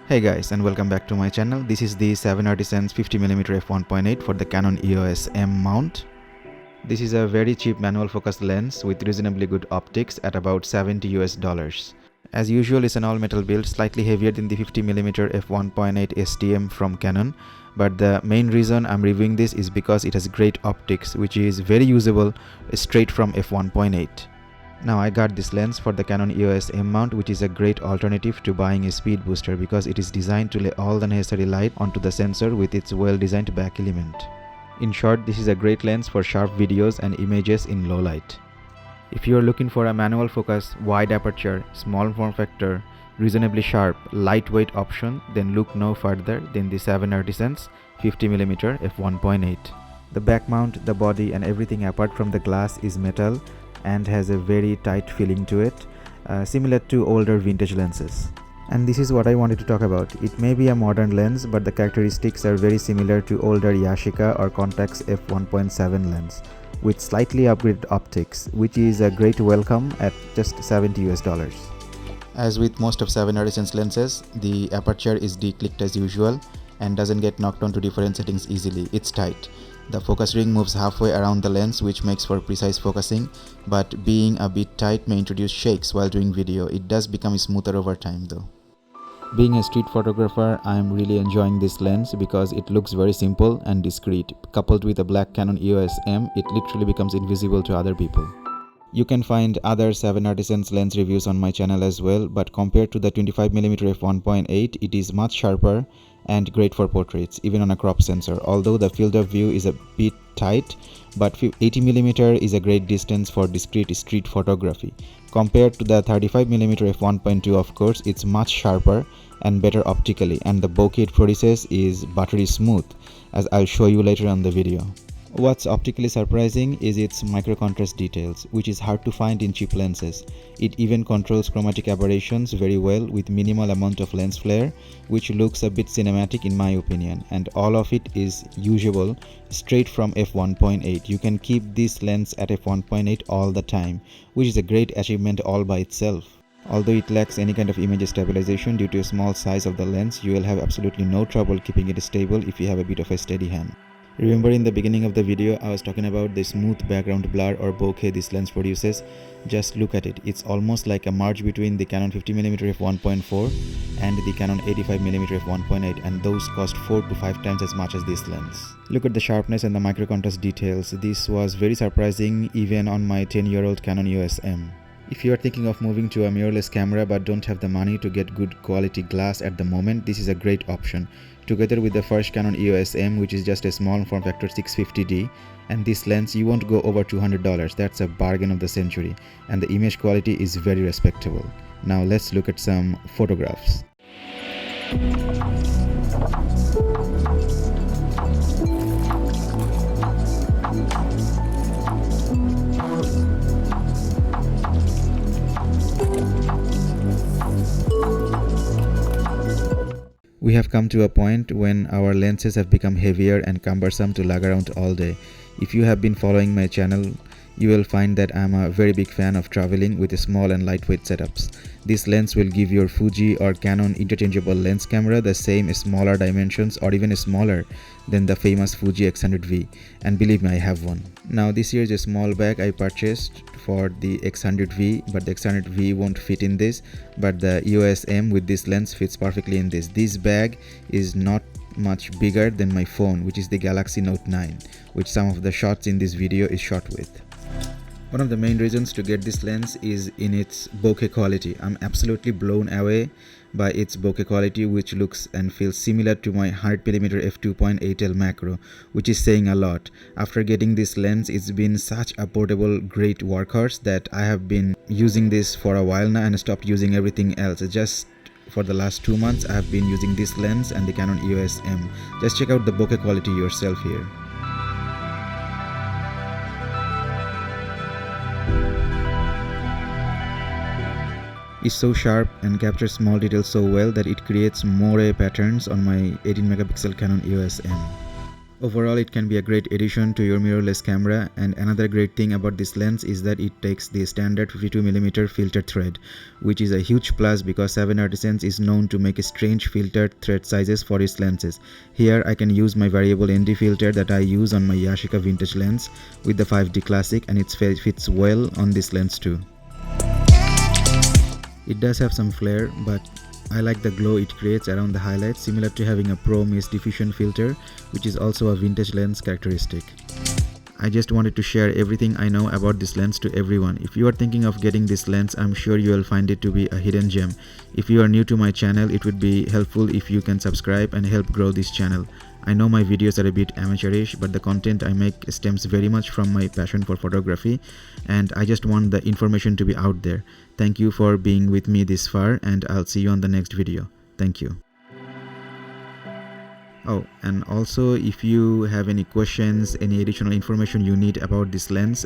Hey guys, and welcome back to my channel. This is the 7Artisans 50mm f1.8 for the Canon EOS-M mount. This is a very cheap manual focus lens with reasonably good optics at about $70 US. As usual, it's an all-metal build, slightly heavier than the 50mm f1.8 STM from Canon, but the main reason I'm reviewing this is because it has great optics, which is very usable straight from f1.8. Now I got this lens for the Canon EOS-M mount, which is a great alternative to buying a speed booster because it is designed to lay all the necessary light onto the sensor with its well-designed back element. In short, this is a great lens for sharp videos and images in low light. If you are looking for a manual focus, wide aperture, small form factor, reasonably sharp, lightweight option, then look no further than the 7Artisans 50mm f1.8. The back mount, the body and everything apart from the glass is metal and has a very tight feeling to it, similar to older vintage lenses. And this is what I wanted to talk about. It may be a modern lens, but the characteristics are very similar to older Yashica or Contax f1.7 lens with slightly upgraded optics, which is a great welcome at just $70 US. As with most of 7Artisans lenses, the aperture is declicked as usual and doesn't get knocked onto different settings easily. It's tight. The focus ring moves halfway around the lens, which makes for precise focusing, but being a bit tight may introduce shakes while doing video. It does become smoother over time though. Being a street photographer, I am really enjoying this lens because it looks very simple and discreet. Coupled with a black Canon EOS-M, it literally becomes invisible to other people. You can find other 7Artisans lens reviews on my channel as well, but compared to the 25mm f1.8, it is much sharper and great for portraits, even on a crop sensor, although the field of view is a bit tight, but 80mm is a great distance for discrete street photography. Compared to the 35mm f1.2, of course, it's much sharper and better optically, and the bokeh it produces is buttery smooth, as I'll show you later on the video. What's optically surprising is its micro contrast details, which is hard to find in cheap lenses. It even controls chromatic aberrations very well with minimal amount of lens flare, which looks a bit cinematic in my opinion, and all of it is usable straight from f1.8. You can keep this lens at f1.8 all the time, which is a great achievement all by itself. Although it lacks any kind of image stabilization due to a small size of the lens, you will have absolutely no trouble keeping it stable if you have a bit of a steady hand. Remember in the beginning of the video I was talking about the smooth background blur or bokeh this lens produces? Just look at it. It's almost like a merge between the Canon 50mm f1.4 and the Canon 85mm f1.8, and those cost 4 to 5 times as much as this lens. Look at the sharpness and the micro contrast details. This was very surprising even on my 10-year-old Canon EOS-M. If you are thinking of moving to a mirrorless camera but don't have the money to get good quality glass at the moment, this is a great option. Together with the first Canon EOS-M, which is just a small form factor 650D, and this lens, you won't go over $200. That's a bargain of the century, and the image quality is very respectable. Now let's look at some photographs. We have come to a point when our lenses have become heavier and cumbersome to lug around all day. If you have been following my channel, you will find that I'm a very big fan of traveling with small and lightweight setups. This lens will give your Fuji or Canon interchangeable lens camera the same smaller dimensions or even smaller than the famous Fuji X100V, and believe me, I have one. Now this here is a small bag I purchased for the X100V, but the X100V won't fit in this, but the EOS-M with this lens fits perfectly in this. This bag is not much bigger than my phone, which is the Galaxy Note 9, which some of the shots in this video is shot with. One of the main reasons to get this lens is in its bokeh quality. I'm absolutely blown away by its bokeh quality, which looks and feels similar to my 100mm f2.8L macro, which is saying a lot. After getting this lens, it's been such a portable great workhorse that I have been using this for a while now and stopped using everything else. Just for the last 2 months I have been using this lens and the Canon EOS-M. Just check out the bokeh quality yourself here. Is so sharp and captures small details so well that it creates moire patterns on my 18 megapixel Canon EOS-M. Overall, it can be a great addition to your mirrorless camera, and another great thing about this lens is that it takes the standard 52mm filter thread, which is a huge plus because 7Artisans is known to make strange filtered thread sizes for its lenses. Here I can use my variable ND filter that I use on my Yashica vintage lens with the 5D Classic, and it fits well on this lens too. It does have some flare, but I like the glow it creates around the highlights, similar to having a Pro Mist diffusion filter, which is also a vintage lens characteristic. I just wanted to share everything I know about this lens to everyone. If you are thinking of getting this lens, I'm sure you will find it to be a hidden gem. If you are new to my channel, it would be helpful if you can subscribe and help grow this channel. I know my videos are a bit amateurish, but the content I make stems very much from my passion for photography, and I just want the information to be out there. Thank you for being with me this far, and I'll see you on the next video. Thank you. Oh, and also if you have any questions, any additional information you need about this lens,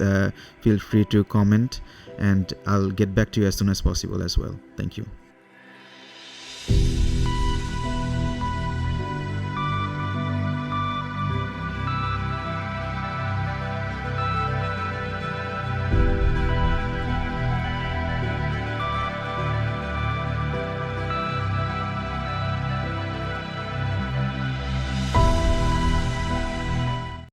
feel free to comment and I'll get back to you as soon as possible as well. Thank you.